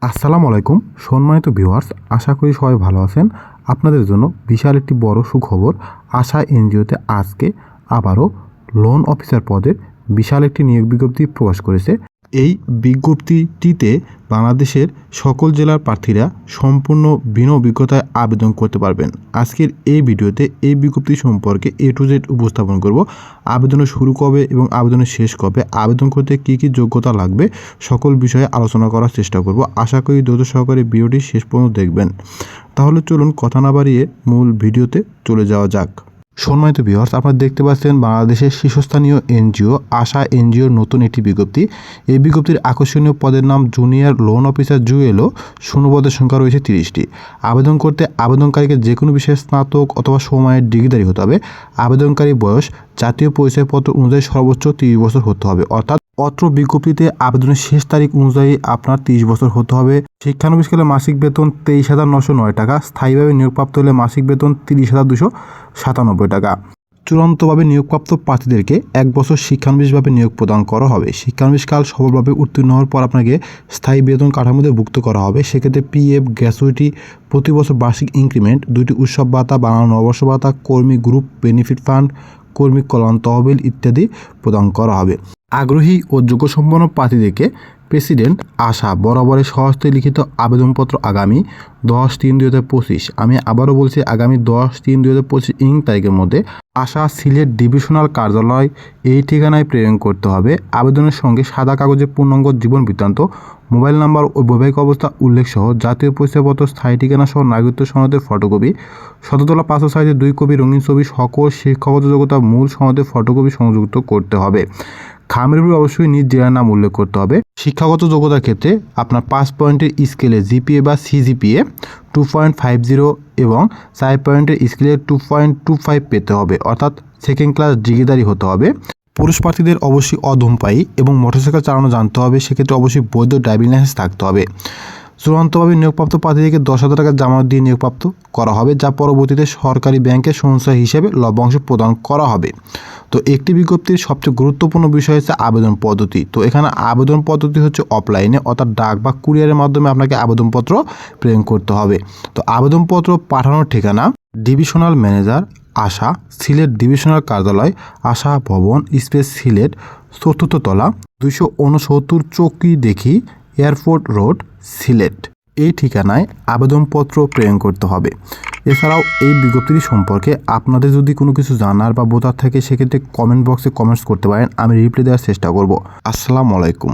আসসালামু আলাইকুম সম্মানিত ভিউয়ার্স, আশা করি সবাই ভালো আছেন। আপনাদের জন্য বিশাল একটি বড় সুখবর। আশা এনজিওতে আজকে আবারও লোন অফিসার পদের বিশাল একটি নিয়োগ বিজ্ঞপ্তি প্রকাশ করেছে। এই বিজ্ঞপ্তিটিতে বাংলাদেশের সকল জেলার প্রার্থীরা সম্পূর্ণ বিনা অভিজ্ঞতায় আবেদন করতে পারবেন। আজকের এই ভিডিওতে এই বিজ্ঞপ্তি সম্পর্কে A to Z উপস্থাপন করব। আবেদনের শুরু কবে এবং আবেদনের শেষ কবে, আবেদন করতে কী কী যোগ্যতা লাগবে, সকল বিষয়ে আলোচনা করার চেষ্টা করব। আশা করি ধৈর্য সহকারে ভিডিওটি শেষ পর্যন্ত দেখবেন। তাহলে চলুন কথা না বাড়িয়ে মূল ভিডিওতে চলে যাওয়া যাক। সম্মানিত ভিউয়ার্স, আপনারা দেখতে পাচ্ছেন বাংলাদেশের শীর্ষস্থানীয় এনজিও আশা এনজিওর নতুন একটি বিজ্ঞপ্তি। এই বিজ্ঞপ্তির আকর্ষণীয় পদের নাম জুনিয়র লোন অফিসার জুয়েলও। শূন্যপদের সংখ্যা রয়েছে 30টি। আবেদন করতে আবেদনকারীকে যে কোনো বিষয়ে স্নাতক অথবা সময়ের ডিগ্রিধারী হতে হবে। আবেদনকারী বয়স জাতীয় পরিচয়পত্র অনুযায়ী সর্বোচ্চ 30 বছর হতে হবে। অর্থাৎ অত্র বিজ্ঞপ্তিতে আবেদনের শেষ তারিখ অনুযায়ী আপনার 30 বছর হতে হবে। শিক্ষানবিশকালে মাসিক বেতন 23,909 টাকা। স্থায়ীভাবে নিয়োগপ্রাপ্ত হলে মাসিক বেতন 30,297 টাকা। চূড়ান্তভাবে নিয়োগপ্রাপ্ত প্রার্থীদেরকে 1 বছর শিক্ষানবিশভাবে নিয়োগ প্রদান করা হবে। শিক্ষানবিশকাল সফলভাবে উত্তীর্ণ হওয়ার পর আপনাকে স্থায়ী বেতন কাঠামোতে ভুক্ত করা হবে। সেক্ষেত্রে PF, গ্র্যাচুইটি, প্রতি বছর বার্ষিক ইনক্রিমেন্ট, 2টি উৎসব ভাতা, বাংলা নববর্ষ ভাতা, কর্মী গ্রুপ বেনিফিট ফান্ড, কর্মী কল্যাণ তহবিল ইত্যাদি প্রদান করা হবে। আগ্রহী ও যোগ্যসম্পন্ন প্রার্থীদেরকে প্রেসিডেন্ট আশা বরাবরের স্বহস্তে লিখিত আবেদনপত্র আগামী 10/3/2025, আমি আবারও বলছি আগামী 10/3/2025 তারিখের মধ্যে আশা সিলেট ডিভিশনাল কার্যালয় এই ঠিকানায় প্রেরণ করতে হবে। আবেদনের সঙ্গে সাদা কাগজে পূর্ণাঙ্গ জীবন বৃত্তান্ত, মোবাইল নাম্বার ও বৈবাহিক অবস্থা উল্লেখ সহ জাতীয় পরিচয়পত্র, স্থায়ী ঠিকানা সহ নাগরিকত্ব সনদের ফটোকপি, শততলা পাসপোর্ট সাইজের 2 কপি রঙিন ছবি, সকল শিক্ষাগত যোগ্যতা মূল সনদের ফটোকপি সংযুক্ত করতে হবে। খামের উপর অবশ্যই নিজ জেলার নাম উল্লেখ করতে হবে। শিক্ষাগত যোগ্যতার ক্ষেত্রে আপনার 5 পয়েন্টের স্কেলে জিপিএ বা CGPA 2.50 এবং 4 পয়েন্টের স্কেলে 2.25 পেতে হবে। অর্থাৎ সেকেন্ড ক্লাস ডিগ্রিধারী হতে হবে। পুরুষ প্রার্থীদের অবশ্যই অধূমপায়ী এবং মোটরসাইকেল চালানো জানতে হবে। সেক্ষেত্রে অবশ্যই বৈধ ড্রাইভিং লাইসেন্স থাকতে হবে। চূড়ান্তভাবে নিয়োগপ্রাপ্ত প্রার্থীদেরকে 10,000 টাকা জামানত দিয়ে নিয়োগপ্রাপ্ত করা হবে, যা পরবর্তীতে সরকারি ব্যাংকের সঞ্চয় হিসেবে লভ্যাংশ প্রদান করা হবে। তো একটি বিজ্ঞপ্তির সবচেয়ে গুরুত্বপূর্ণ বিষয় হচ্ছে আবেদন পদ্ধতি। তো এখানে আবেদন পদ্ধতি হচ্ছে অফলাইনে, অর্থাৎ ডাক বা কুরিয়ারের মাধ্যমে আপনাকে আবেদনপত্র প্রেরণ করতে হবে। তো আবেদনপত্র পাঠানোর ঠিকানা ডিভিশনাল ম্যানেজার আশা, সিলেট ডিভিশনাল কার্যালয়, আশা ভবন, স্পেস সিলেট, 4th তলা, 269 চৌকি দেখি, এয়ারপোর্ট রোড, সিলেট। এই ঠিকানায় আবেদনপত্র প্রেরণ করতে হবে। এছাড়াও এই বিজ্ঞপ্তিটি সম্পর্কে আপনাদের যদি কোনো কিছু জানার বা বোঝার থাকে সেক্ষেত্রে কমেন্ট বক্সে কমেন্টস করতে পারেন, আমি রিপ্লাই দেওয়ার চেষ্টা করব। আসসালামু আলাইকুম।